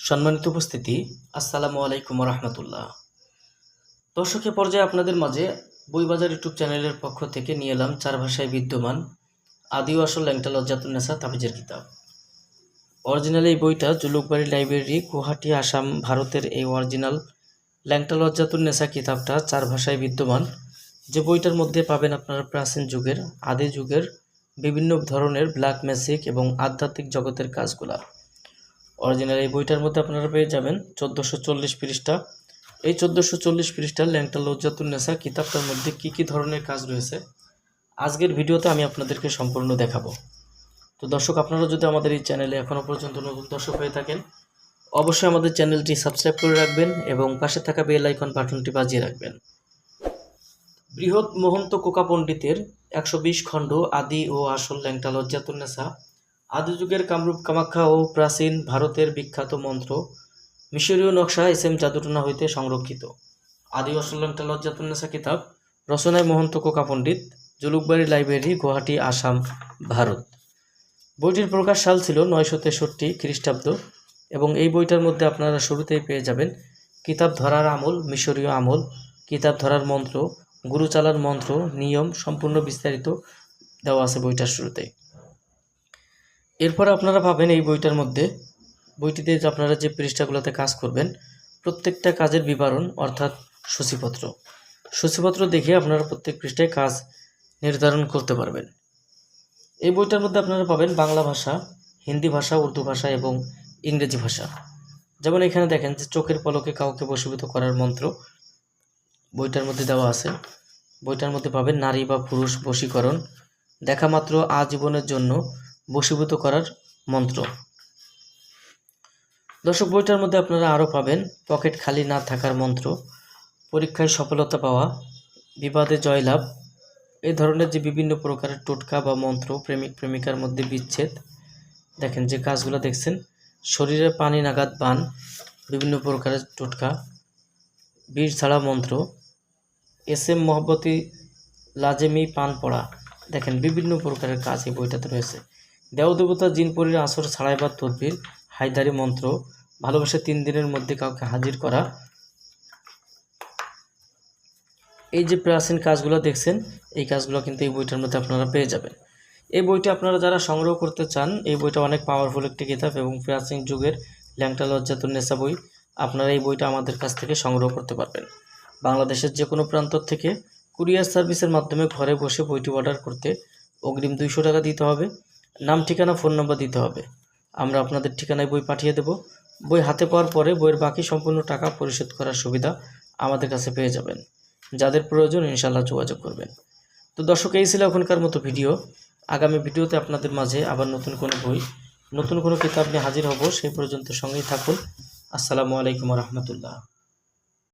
সম্মানিত উপস্থিতি, আসসালামু আলাইকুম রহমতুল্লাহ। দর্শকের পর্যায়ে আপনাদের মাঝে বইবাজার ইউটিউব চ্যানেলের পক্ষ থেকে নিয়ে এলাম 4 ভাষায় বিদ্যমান আদি ও আসল ল্যাংটা লজ্জাতুন্নেসা তাবিজের কিতাব। অরিজিনাল এই বইটা জুলুকবাড়ি লাইব্রেরি, গুয়াহাটি, আসাম, ভারতের এই অরিজিনাল ল্যাংটা লজ্জাতুন্নেসা কিতাবটা 4 ভাষায় বিদ্যমান। যে বইটার মধ্যে পাবেন আপনারা প্রাচীন যুগের, আদি যুগের বিভিন্ন ধরনের ব্ল্যাক ম্যাজিক এবং আধ্যাত্মিক জগতের কাজগুলা। অরিজিনাল এই বইটার মধ্যে আপনারা পেয়ে যাবেন 1440 পৃষ্ঠা। এই 1440 পৃষ্ঠার ল্যাংটা লজ্জাতুন্নেসা কিতাবটার মধ্যে কি ধরনের কাজ রয়েছে আজকের ভিডিওতে আমি আপনাদেরকে সম্পূর্ণ দেখাবো। তো দর্শক, আপনারা যদি আমাদের এই চ্যানেলে এখনও পর্যন্ত নতুন দর্শক হয়ে থাকেন, অবশ্যই আমাদের চ্যানেলটি সাবস্ক্রাইব করে রাখবেন এবং পাশে থাকা বেল আইকন বাটনটি বাজিয়ে রাখবেন। বৃহৎ মহন্ত কোকা পণ্ডিতের 120 খণ্ড আদি ও আসল ল্যাংটা লজ্জাতুন্নেসা, আদি যুগের কামরূপ কামাখ্যা ও প্রাচীন ভারতের বিখ্যাত মন্ত্র, মিশরীয় নকশা এসএম জাদুটনা হইতে সংরক্ষিত। আদি ও আসল ল্যাংটা লজ্জাতুন্নেসা কিতাব রচনায় মহন্ত কোকা পণ্ডিত, জুলুকবাড়ি লাইব্রেরি, গুয়াহাটি, আসাম, ভারত। বইটির প্রকাশ সাল ছিল 963 খ্রিস্টাব্দ এবং এই বইটার মধ্যে আপনারা শুরুতেই পেয়ে যাবেন কিতাব ধরার আমল, মিশরীয় আমল, কিতাব ধরার মন্ত্র, গুরু চালার মন্ত্র, নিয়ম সম্পূর্ণ বিস্তারিত দেওয়া আছে বইটার শুরুতেই। এরপর আপনারা পাবেন এই বইটিতে আপনারা যে পৃষ্ঠাগুলোতে কাজ করবেন প্রত্যেকটা কাজের বিবরণ, অর্থাৎ সূচিপত্র দেখে আপনারা প্রত্যেক পৃষ্ঠায় কাজ নির্ধারণ করতে পারবেন। এই বইটার মধ্যে আপনারা পাবেন বাংলা ভাষা, হিন্দি ভাষা, উর্দু ভাষা এবং ইংরেজি ভাষা। যেমন এখানে দেখেন যে চোখের পলকে কাউকে বশীভূত করার মন্ত্র বইটার মধ্যে দেওয়া আছে। বইটার মধ্যে পাবেন নারী বা পুরুষ বশীকরণ, দেখা মাত্র আজীবনের জন্য বশীভূত করার মন্ত্র। দর্শক, বইটার মধ্যে আপনারা আরও পাবেন পকেট খালি না থাকার মন্ত্র, পরীক্ষায় সফলতা পাওয়া, বিবাদে জয়লাভ, এই ধরনের যে বিভিন্ন প্রকারের টোটকা বা মন্ত্র, প্রেমিক প্রেমিকার মধ্যে বিচ্ছেদ, দেখেন যে কাজগুলো দেখছেন, শরীরে পানি নাগাদ বান, বিভিন্ন প্রকারের টোটকা, বীর ছাড়া মন্ত্র, এসএম মহব্বতী লাজেমি পান পড়া, দেখেন বিভিন্ন প্রকারের কাজ এই বইটাতে রয়েছে। দেবদেবতা জিনপরির আসর ছাড়াইবার তদবির, হায়দারি মন্ত্র, ভালোবাসা 3 দিনের মধ্যে কাউকে হাজির করা। এই যে প্রাচীন কাজগুলো দেখছেন, এই কাজগুলো কিন্তু এই বইটার মধ্যে আপনারা পেয়ে যাবেন। এই বইটা আপনারা যারা সংগ্রহ করতে চান, এই বইটা অনেক পাওয়ারফুল একটি কিতাব এবং প্রাচীন যুগের ল্যাংটা লজ্জাতুন্নেসা বই। আপনারা এই বইটা আমাদের কাছ থেকে সংগ্রহ করতে পারবেন। বাংলাদেশের যে কোনো প্রান্ত থেকে কুরিয়ার সার্ভিসের মাধ্যমে ঘরে বসে বইটি অর্ডার করতে অগ্রিম 200 টাকা দিতে হবে। নাম, ঠিকানা, ফোন নম্বর দিতে হবে। আমরা আপনাদের ঠিকানায় বই পাঠিয়ে দেব। বই হাতে পাওয়ার পরে বইয়ের বাকি সম্পূর্ণ টাকা পরিশোধ করার সুবিধা আমাদের কাছে পেয়ে যাবেন। যাদের প্রয়োজন ইনশাআল্লাহ যোগাযোগ করবেন। তো দর্শক, এই ছিল এখনকার মতো ভিডিও। আগামী ভিডিওতে আপনাদের মাঝে আবার নতুন কোনো বই, নতুন কোনো কিতাব নিয়ে হাজির হব। সেই পর্যন্ত সঙ্গেই থাকুন। আসসালামু আলাইকুম রহমতুল্লাহ।